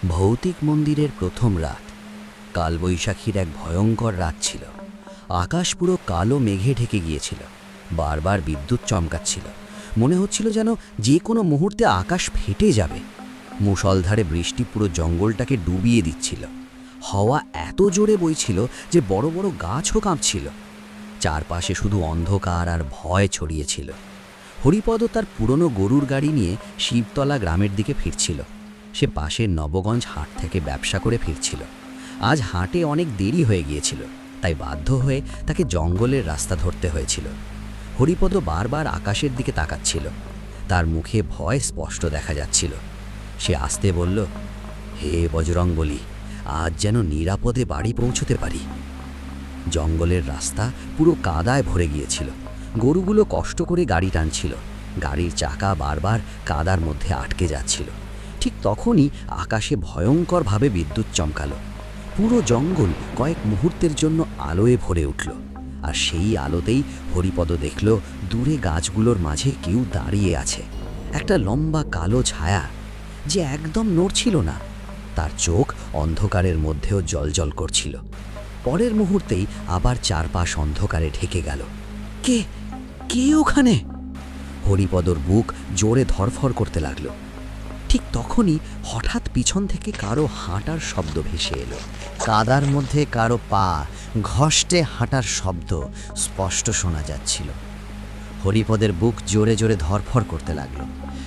ভৌতিক মন্দিরের প্রথম রাত। কালবৈশাখীর এক ভয়ঙ্কর রাত ছিল। আকাশ পুরো কালো মেঘে ঢেকে গিয়েছিল। বারবার বিদ্যুৎ চমকাচ্ছিল। মনে হচ্ছিল যেন যে কোনো মুহূর্তে আকাশ ফেটে যাবে। মুষলধারে বৃষ্টি পুরো জঙ্গলটাকে ডুবিয়ে দিচ্ছিল। হাওয়া এত জোরে বইছিল যে বড় বড় গাছও কাঁপছিল। চারপাশে শুধু অন্ধকার আর ভয় ছড়িয়েছিল। হরিপদ তার পুরনো গরুর গাড়ি নিয়ে শিবতলা গ্রামের দিকে ফিরছিল। সে পাশের নবগঞ্জ হাট থেকে ব্যবসা করে ফিরছিল। আজ হাটে অনেক দেরি হয়ে গিয়েছিল, তাই বাধ্য হয়ে তাকে জঙ্গলের রাস্তা ধরতে হয়েছিল। হরিপদ বারবার আকাশের দিকে তাকাচ্ছিল। তার মুখে ভয় স্পষ্ট দেখা যাচ্ছিল। সে আস্তে বলল, হে বজরংবলী, আজ যেন নিরাপদে বাড়ি পৌঁছতে পারি। জঙ্গলের রাস্তা পুরো কাদায় ভরে গিয়েছিল। গরুগুলো কষ্ট করে গাড়ি টানছিল। গাড়ির চাকা বারবার কাদার মধ্যে আটকে যাচ্ছিল। ঠিক তখনই আকাশে ভয়ঙ্করভাবে বিদ্যুৎ চমকালো। পুরো জঙ্গল কয়েক মুহূর্তের জন্য আলোয় ভরে উঠল। আর সেই আলোতেই হরিপদ দেখল দূরে গাছগুলোর মাঝে কেউ দাঁড়িয়ে আছে। একটা লম্বা কালো ছায়া, যে একদম নড়ছিল না। তার চোখ অন্ধকারের মধ্যেও জ্বলজ্বল করছিল। পরের মুহূর্তেই আবার চারপাশ অন্ধকারে ঢেকে গেল। কে কে ওখানে? হরিপদর বুক জোরে ধরফর করতে লাগলো। ঠিক তখনই হঠাৎ পিছন থেকে কারো হাঁটার শব্দ ভেসে এলো। কাদার মধ্যে কারো পা ঘষ্টে হাঁটার শব্দ স্পষ্ট শোনা যাচ্ছিল। হরিপদের বুক জোরে জোরে ধরফর করতে লাগলো।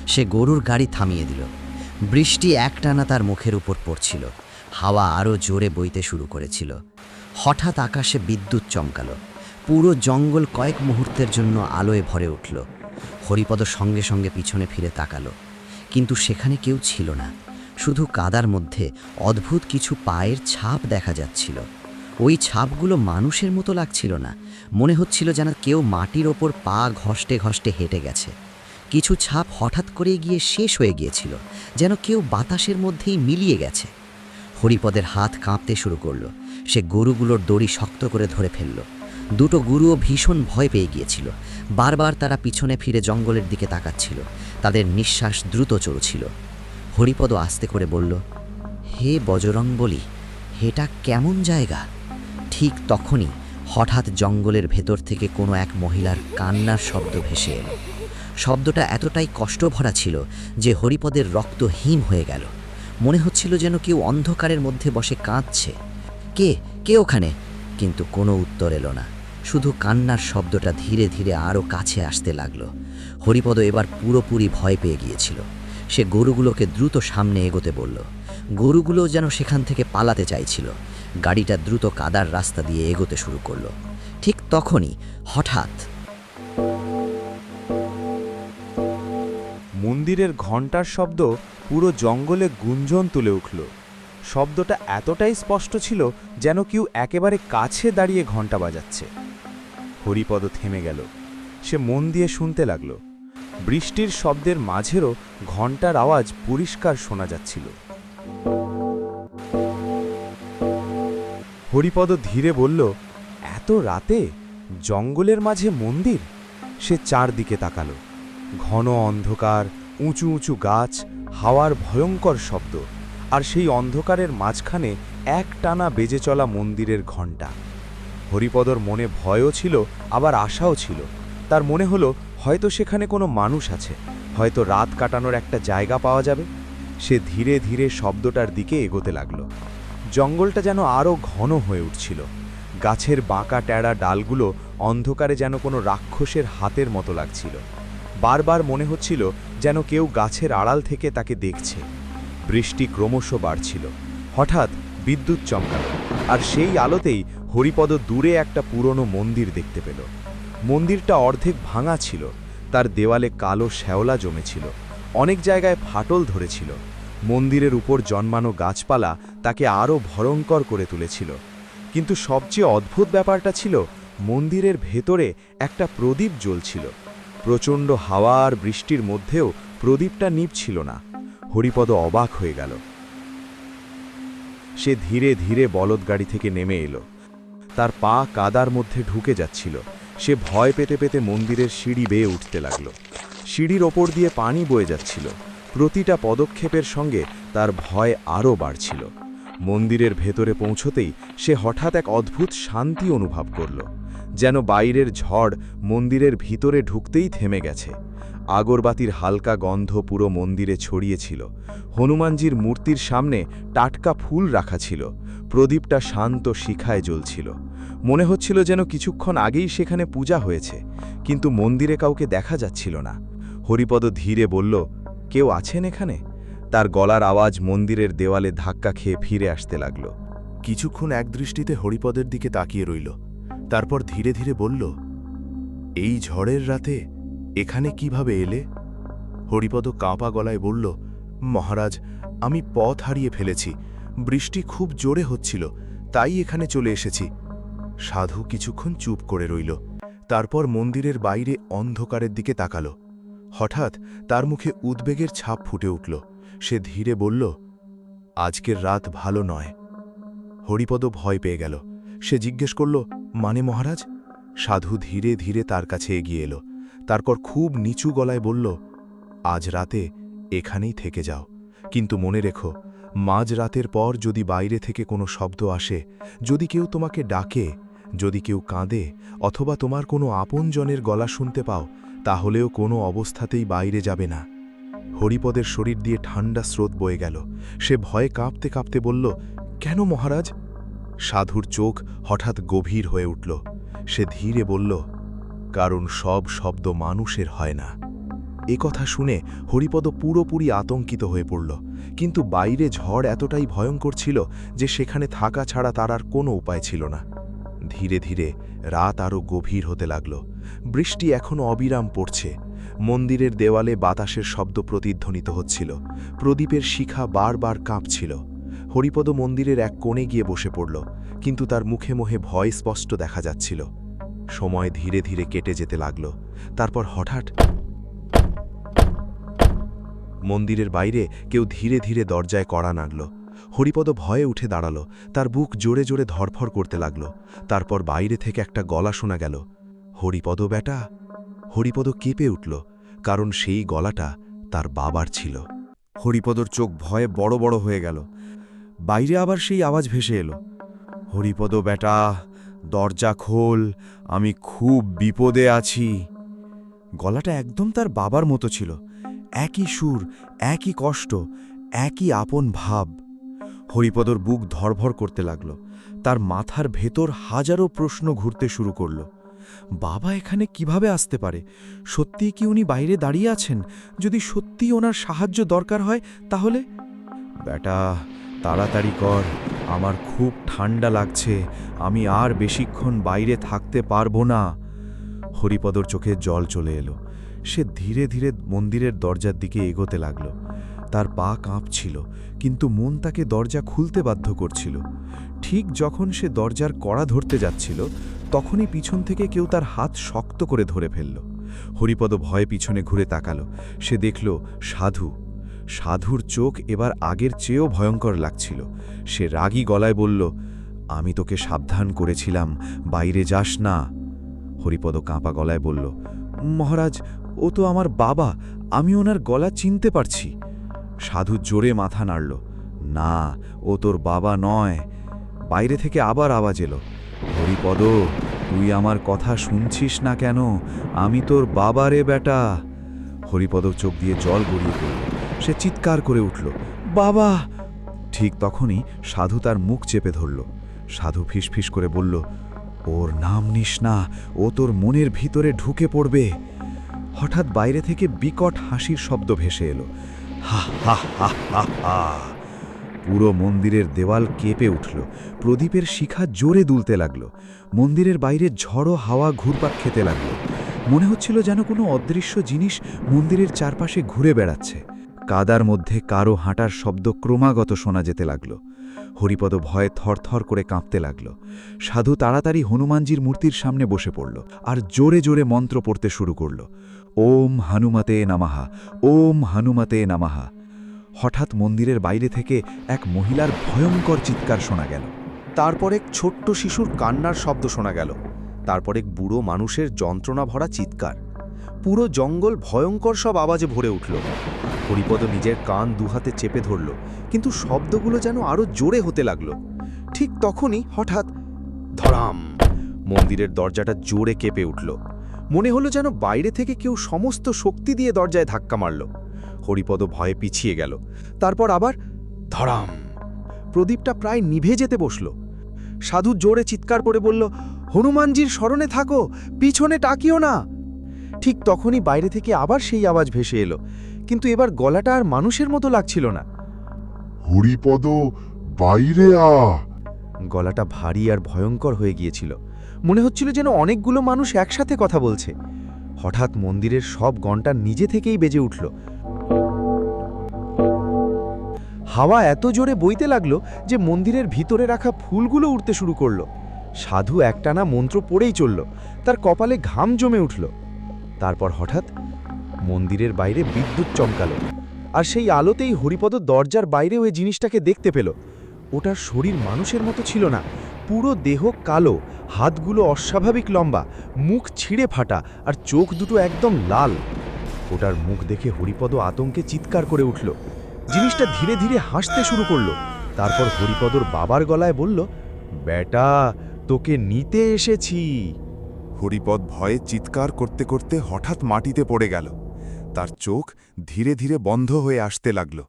সে গরুর গাড়ি থামিয়ে দিল। বৃষ্টি একটানা তার মুখের উপর পড়ছিল। হাওয়া আরও জোরে বইতে শুরু করেছিল। হঠাৎ আকাশে বিদ্যুৎ চমকালো। পুরো জঙ্গল কয়েক মুহূর্তের জন্য আলোয় ভরে উঠল। হরিপদ সঙ্গে সঙ্গে পিছনে ফিরে তাকালো, কিন্তু সেখানে কেউ ছিল না। শুধু কাদার মধ্যে অদ্ভুত কিছু পায়ের ছাপ দেখা যাচ্ছিল। ওই ছাপগুলো মানুষের মতো লাগছিল না। মনে হচ্ছিল যেন কেউ মাটির ওপর পা ঘষ্টে ঘষ্টে হেঁটে গেছে। কিছু ছাপ হঠাৎ করে গিয়ে শেষ হয়ে গিয়েছিল, যেন কেউ বাতাসের মধ্যেই মিলিয়ে গেছে। হরিপদের হাত কাঁপতে শুরু করলো। সে গরুগুলোর দড়ি শক্ত করে ধরে ফেলল। দুটো গরুও ভীষণ ভয় পেয়ে গিয়েছিল। বারবার তারা পিছনে ফিরে জঙ্গলের দিকে তাকাচ্ছিল। তাদের নিঃশ্বাস দ্রুত চলছিল। হরিপদ আস্তে করে বলল, হে বজরংবলী, এটা কেমন জায়গা? ঠিক তখনই হঠাৎ জঙ্গলের ভেতর থেকে কোনো এক মহিলার কান্নার শব্দ ভেসে এলো। শব্দটা এতটাই কষ্ট ভরা ছিল যে হরিপদের রক্ত হিম হয়ে গেল। মনে হচ্ছিল যেন কেউ অন্ধকারের মধ্যে বসে কাঁদছে। কে কে ওখানে? কিন্তু কোনো উত্তর এলো না। শুধু কান্নার শব্দটা ধীরে ধীরে আরও কাছে আসতে লাগলো। হরিপদ এবার পুরোপুরি ভয় পেয়ে গিয়েছিল। সে গরুগুলোকে দ্রুত সামনে এগোতে বলল। গরুগুলো যেন সেখান থেকে পালাতে চাইছিল। গাড়িটা দ্রুত কাদার রাস্তা দিয়ে এগোতে শুরু করলো। ঠিক তখনই হঠাৎ মন্দিরের ঘণ্টার শব্দ পুরো জঙ্গলে গুঞ্জন তুলে উঠল। শব্দটা এতটাই স্পষ্ট ছিল যেন কেউ একেবারে কাছে দাঁড়িয়ে ঘণ্টা বাজাচ্ছে। হরিপদ থেমে গেল। সে মন দিয়ে শুনতে লাগল। বৃষ্টির শব্দের মাঝেরও ঘণ্টার আওয়াজ পরিষ্কার শোনা যাচ্ছিল। হরিপদ ধীরে বলল, এত রাতে জঙ্গলের মাঝে মন্দির? সে চারদিকে তাকালো। ঘন অন্ধকার, উঁচু উঁচু গাছ, হাওয়ার ভয়ঙ্কর শব্দ, আর সেই অন্ধকারের মাঝখানে একটানা বেজে চলা মন্দিরের ঘণ্টা। হরিপদর মনে ভয়ও ছিল, আবার আশাও ছিল। তার মনে হলো হয়তো সেখানে কোনো মানুষ আছে, হয়তো রাত কাটানোর একটা জায়গা পাওয়া যাবে। সে ধীরে ধীরে শব্দটার দিকে এগোতে লাগল। জঙ্গলটা যেন আরও ঘন হয়ে উঠছিল। গাছের বাঁকা ট্যাড়া ডালগুলো অন্ধকারে যেন কোনো রাক্ষসের হাতের মতো লাগছিল। বারবার মনে হচ্ছিল যেন কেউ গাছের আড়াল থেকে তাকে দেখছে। বৃষ্টি ক্রমশ বাড়ছিল। হঠাৎ বিদ্যুৎ চমকাল, আর সেই আলোতেই হরিপদ দূরে একটা পুরনো মন্দির দেখতে পেল। মন্দিরটা অর্ধেক ভাঙা ছিল। তার দেওয়ালে কালো শ্যাওলা জমেছিল। অনেক জায়গায় ফাটল ধরেছিল। মন্দিরের উপর জন্মানো গাছপালা তাকে আরও ভয়ঙ্কর করে তুলেছিল। কিন্তু সবচেয়ে অদ্ভুত ব্যাপারটা ছিল, মন্দিরের ভেতরে একটা প্রদীপ জ্বলছিল। প্রচণ্ড হাওয়া আর বৃষ্টির মধ্যেও প্রদীপটা নিভছিল না। হরিপদ অবাক হয়ে গেল। সে ধীরে ধীরে বলদগাড়ি থেকে নেমে এলো। তার পা কাদার মধ্যে ঢুকে যাচ্ছিল। সে ভয় পেতে পেতে মন্দিরের সিঁড়ি বেয়ে উঠতে লাগল। সিঁড়ির ওপর দিয়ে পানি বয়ে যাচ্ছিল। প্রতিটা পদক্ষেপের সঙ্গে তার ভয় আরও বাড়ছিল। মন্দিরের ভেতরে পৌঁছতেই সে হঠাৎ এক অদ্ভুত শান্তি অনুভব করল, যেন বাইরের ঝড় মন্দিরের ভিতরে ঢুকতেই থেমে গেছে। আগরবাতির হালকা গন্ধ পুরো মন্দিরে ছড়িয়েছিল। হনুমানজির মূর্তির সামনে টাটকা ফুল রাখা ছিল। প্রদীপটা শান্ত শিখায় জ্বলছিল। মনে হচ্ছিল যেন কিছুক্ষণ আগেই সেখানে পূজা হয়েছে, কিন্তু মন্দিরে কাউকে দেখা যাচ্ছিল না। হরিপদ ধীরে বলল, কেউ আছেন এখানে? তার গলার আওয়াজ মন্দিরের দেওয়ালে ধাক্কা খেয়ে ফিরে আসতে লাগল। কিছুক্ষণ একদৃষ্টিতে হরিপদের দিকে তাকিয়ে রইল, তারপর ধীরে ধীরে বলল, এই ঝড়ের রাতে এখানে কিভাবে এলে? হরিপদ কাঁপা গলায় বলল, মহারাজ, আমি পথ হারিয়ে ফেলেছি। বৃষ্টি খুব জোরে হচ্ছিল, তাই এখানে চলে এসেছি। সাধু কিছুক্ষণ চুপ করে রইল, তারপর মন্দিরের বাইরে অন্ধকারের দিকে তাকাল। হঠাৎ তার মুখে উদ্বেগের ছাপ ফুটে উঠল। সে ধীরে বলল, আজকের রাত ভালো নয়। হরিপদ ভয় পেয়ে গেল। সে জিজ্ঞেস করল, মানে মহারাজ? সাধু ধীরে ধীরে তার কাছে এগিয়ে এলো, তারপর খুব নিচু গলায় বলল, আজ রাতে এখানেই থেকে যাও, কিন্তু মনে রেখো, মাঝ রাতের পর যদি বাইরে থেকে কোনো শব্দ আসে, যদি কেউ তোমাকে ডাকে, যদি কেউ কাঁদে, অথবা তোমার কোনো আপনজনের গলা শুনতে পাও, তাহলেও কোনো অবস্থাতেই বাইরে যাবে না। হরিপদের শরীর দিয়ে ঠান্ডা স্রোত বয়ে গেল। সে ভয়ে কাঁপতে কাঁপতে বলল, কেন মহারাজ? সাধুর চোখ হঠাৎ গভীর হয়ে উঠল। সে ধীরে বলল, কারণ সব শব্দ মানুষের হয় না। এ কথা শুনে হরিপদ পুরোপুরি আতঙ্কিত হয়ে পড়ল, কিন্তু বাইরে ঝড় এতটাই ভয়ঙ্কর ছিল যে সেখানে থাকা ছাড়া তার আর কোনো উপায় ছিল না। ধীরে ধীরে রাত আরও গভীর হতে লাগল। বৃষ্টি এখনও অবিরাম পড়ছে। মন্দিরের দেওয়ালে বাতাসের শব্দ প্রতিধ্বনিত হচ্ছিল। প্রদীপের শিখা বারবার কাঁপছিল। হরিপদ মন্দিরের এক কোণে গিয়ে বসে পড়ল, কিন্তু তার মুখে মুখে ভয় স্পষ্ট দেখা যাচ্ছিল। সময় ধীরে ধীরে কেটে যেতে লাগল। তারপর হঠাৎ মন্দিরের বাইরে কেউ ধীরে ধীরে দরজায় কড়া নাড়ল। হরিপদ ভয়ে উঠে দাঁড়াল। তার বুক জোরে জোরে ধরফর করতে লাগল। তারপর বাইরে থেকে একটা গলা শোনা গেল, হরিপদ বেটা। হরিপদ কেঁপে উঠল, কারণ সেই গলাটা তার বাবার ছিল। হরিপদর চোখ ভয়ে বড় বড় হয়ে গেল। বাইরে আবার সেই আওয়াজ ভেসে এলো, হরিপদ বেটা, দরজা খোল, আমি খুব বিপদে আছি। গলাটা একদম তার বাবার মতো ছিল। একই সুর, একই কষ্ট, একই আপন ভাব। হরিপদর বুক ধরভর করতে লাগল। তার মাথার ভেতর হাজারো প্রশ্ন ঘুরতে শুরু করল। বাবা এখানে কিভাবে আসতে পারে? সত্যিই কি উনি বাইরে দাঁড়িয়ে আছেন? যদি সত্যিই ওনার সাহায্য দরকার হয় তাহলে? বেটা, তাড়াতাড়ি কর, আমার খুব ঠান্ডা লাগছে, আমি আর বেশিক্ষণ বাইরে থাকতে পারবো না। হরিপদর চোখে জল চলে এলো। সে ধীরে ধীরে মন্দিরের দরজার দিকে এগোতে লাগল। তার পা কাঁপছিল, কিন্তু মন তাকে দরজা খুলতে বাধ্য করছিল। ঠিক যখন সে দরজার কড়া ধরতে যাচ্ছিল, তখনই পিছন থেকে কেউ তার হাত শক্ত করে ধরে ফেলল। হরিপদ ভয়ে পিছনে ঘুরে তাকাল। সে দেখল সাধু। সাধুর চোখ এবার আগের চেয়েও ভয়ঙ্কর লাগছিল। সে রাগী গলায় বলল, আমি তোকে সাবধান করেছিলাম, বাইরে যাস না। হরিপদ কাঁপা গলায় বলল, মহারাজ, ও তো আমার বাবা, আমি ওনার গলা চিনতে পারছি। সাধু জোরে মাথা নাড়ল, না, ও তোর বাবা নয়। বাইরে থেকে আবার আওয়াজ এলো, হরিপদ, তুই আমার কথা শুনছিস না কেন? আমি তোর বাবা রে বেটা। হরিপদ চোখ দিয়ে জল গড়িয়ে পড়ল। সে চিৎকার করে উঠল, বাবা! ঠিক তখনই সাধু তার মুখ চেপে ধরল। সাধু ফিসফিস করে বলল, ওর নাম নিস না, ও তোর মনের ভিতরে ঢুকে পড়বে। হঠাৎ বাইরে থেকে বিকট হাসির শব্দ ভেসে এলো, হা হা হা হা হা। পুরো মন্দিরের দেওয়াল কেঁপে উঠল। প্রদীপের শিখা জোরে দুলতে লাগল। মন্দিরের বাইরে ঝড়ো হাওয়া ঘুরপাক খেতে লাগল। মনে হচ্ছিল যেন কোনো অদৃশ্য জিনিস মন্দিরের চারপাশে ঘুরে বেড়াচ্ছে। কাদার মধ্যে কারো হাঁটার শব্দ ক্রমাগত শোনা যেতে লাগল। হরিপদ ভয়ে থরথর করে কাঁপতে লাগল। সাধু তাড়াতাড়ি হনুমানজির মূর্তির সামনে বসে পড়ল আর জোরে জোরে মন্ত্র পড়তে শুরু করল, ওম হনুমতে নমঃ, ওম হনুমতে নমঃ। হঠাৎ মন্দিরের বাইরে থেকে এক মহিলার ভয়ঙ্কর চিৎকার শোনা গেল। তারপর এক ছোট্ট শিশুর কান্নার শব্দ শোনা গেল। তারপর এক বুড়ো মানুষের যন্ত্রণা ভরা চিৎকার। পুরো জঙ্গল ভয়ঙ্কর সব আওয়াজে ভরে উঠল। হরিপদ নিজের কান দুহাতে চেপে ধরল, কিন্তু শব্দগুলো যেন আরো জোরে হতে লাগলো। ঠিক তখনই হঠাৎ ধরাম! মন্দিরের দরজাটা জোরে কেঁপে উঠল। মনে হলো যেন বাইরে থেকে কেউ সমস্ত শক্তি দিয়ে দরজায় ধাক্কা মারল। হরিপদ ভয়ে পিছিয়ে গেল। তারপর আবার ধরাম! প্রদীপটা প্রায় নিভে যেতে বসল। সাধু জোরে চিৎকার করে বলল, হনুমানজির শরণে থাকো, পিছনে তাকিও না। ঠিক তখনই বাইরে থেকে আবার সেই আওয়াজ ভেসে এলো, কিন্তু এবার গলাটা আর মানুষের মতো লাগছিল না। হরিপদ, বাইরে আ! গলাটা ভারী আর ভয়ঙ্কর হয়ে গিয়েছিল। মনে হচ্ছিল যেন অনেকগুলো মানুষ একসাথে কথা বলছে। হঠাৎ মন্দিরের সব ঘণ্টা নিজে থেকেই বেজে উঠল। হাওয়া এত জোরে বইতে লাগলো যে মন্দিরের ভিতরে রাখা ফুলগুলো উড়তে শুরু করলো। সাধু একটানা মন্ত্র পড়েই চলল। তার কপালে ঘাম জমে উঠল। তারপর হঠাৎ মন্দিরের বাইরে বিদ্যুৎ চমকালো, আর সেই আলোতেই হরিপদ দরজার বাইরে ওই জিনিসটাকে দেখতে পেল। ওটার শরীর মানুষের মতো ছিল না, পুরো দেহ কালো, হাতগুলো অস্বাভাবিক লম্বা, মুখ ছিঁড়ে ফাটা, আর চোখ দুটো একদম লাল। ওটার মুখ দেখে হরিপদ আতঙ্কে চিৎকার করে উঠল। জিনিসটা ধীরে ধীরে হাসতে শুরু করলো। তারপর হরিপদর বাবার গলায় বলল, বেটা, তোকে নিতে এসেছি। হরিপদ ভয়ে চিৎকার করতে করতে হঠাৎ মাটিতে পড়ে গেল। তার চোখ ধীরে ধীরে বন্ধ হয়ে আসতে লাগল।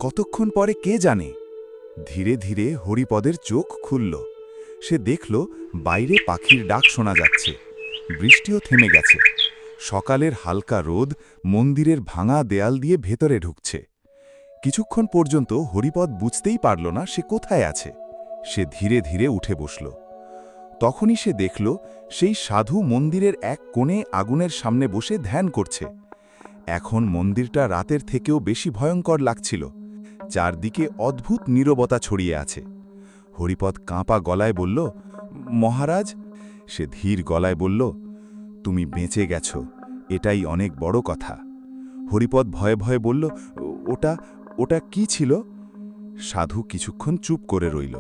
কতক্ষণ পরে কে জানে, ধীরে ধীরে হরিপদের চোখ খুলল। সে দেখল বাইরে পাখির ডাক শোনা যাচ্ছে, বৃষ্টিও থেমে গেছে। সকালের হালকা রোদ মন্দিরের ভাঙা দেয়াল দিয়ে ভেতরে ঢুকছে। কিছুক্ষণ পর্যন্ত হরিপদ বুঝতেই পারল না সে কোথায় আছে। সে ধীরে ধীরে উঠে বসল। তখনই সে দেখল সেই সাধু মন্দিরের এক কোণে আগুনের সামনে বসে ধ্যান করছে। এখন মন্দিরটা রাতের থেকেও বেশি ভয়ঙ্কর লাগছিল। চারদিকে অদ্ভুত নীরবতা ছড়িয়ে আছে। হরিপদ কাঁপা গলায় বলল, মহারাজ। সে ধীর গলায় বলল, তুমি বেঁচে গেছ, এটাই অনেক বড় কথা। হরিপদ ভয়ে ভয়ে বলল, ওটা ওটা কি ছিল? সাধু কিছুক্ষণ চুপ করে রইল।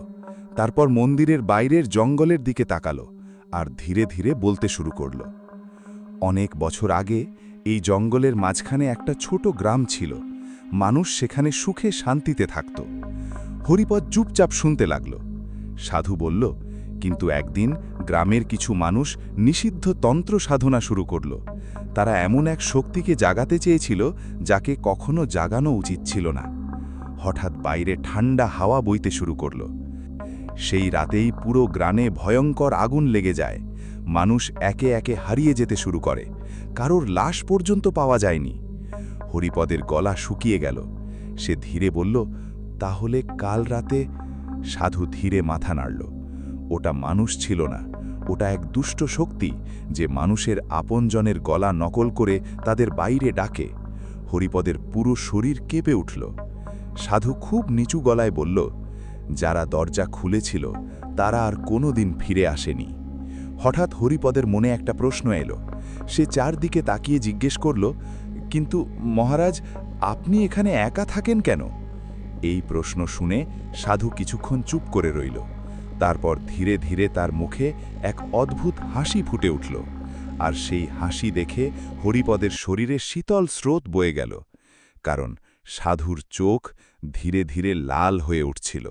তারপর মন্দিরের বাইরের জঙ্গলের দিকে তাকালো আর ধীরে ধীরে বলতে শুরু করল, অনেক বছর আগে এই জঙ্গলের মাঝখানে একটা ছোট গ্রাম ছিল। মানুষ সেখানে সুখে শান্তিতে থাকত। হরিপদ চুপচাপ শুনতে লাগল। সাধু বলল, কিন্তু একদিন গ্রামের কিছু মানুষ নিষিদ্ধ তন্ত্র সাধনা শুরু করল। তারা এমন এক শক্তিকে জাগাতে চেয়েছিল যাকে কখনো জাগানো উচিত ছিল না। হঠাৎ বাইরে ঠান্ডা হাওয়া বইতে শুরু করল। সেই রাতেই পুরো গ্রামে ভয়ঙ্কর আগুন লেগে যায়। মানুষ একে একে হারিয়ে যেতে শুরু করে। কারোর লাশ পর্যন্ত পাওয়া যায়নি। হরিপদের গলা শুকিয়ে গেল। সে ধীরে বলল, তাহলে কাল রাতে? সাধু ধীরে মাথা নাড়ল। ওটা মানুষ ছিল না, ওটা এক দুষ্ট শক্তি যে মানুষের আপনজনের গলা নকল করে তাদের বাইরে ডাকে। হরিপদের পুরো শরীর কেঁপে উঠল। সাধু খুব নিচু গলায় বলল, যারা দরজা খুলেছিল তারা আর কোনোদিন ফিরে আসেনি। হঠাৎ হরিপদের মনে একটা প্রশ্ন এলো। সে চারদিকে তাকিয়ে জিজ্ঞেস করল, কিন্তু মহারাজ, আপনি এখানে একা থাকেন কেন? এই প্রশ্ন শুনে সাধু কিছুক্ষণ চুপ করে রইল। তারপর ধীরে ধীরে তার মুখে এক অদ্ভুত হাসি ফুটে উঠল, আর সেই হাসি দেখে হরিপদের শরীরে শীতল স্রোত বয়ে গেল, কারণ সাধুর চোখ ধীরে ধীরে লাল হয়ে উঠছিল।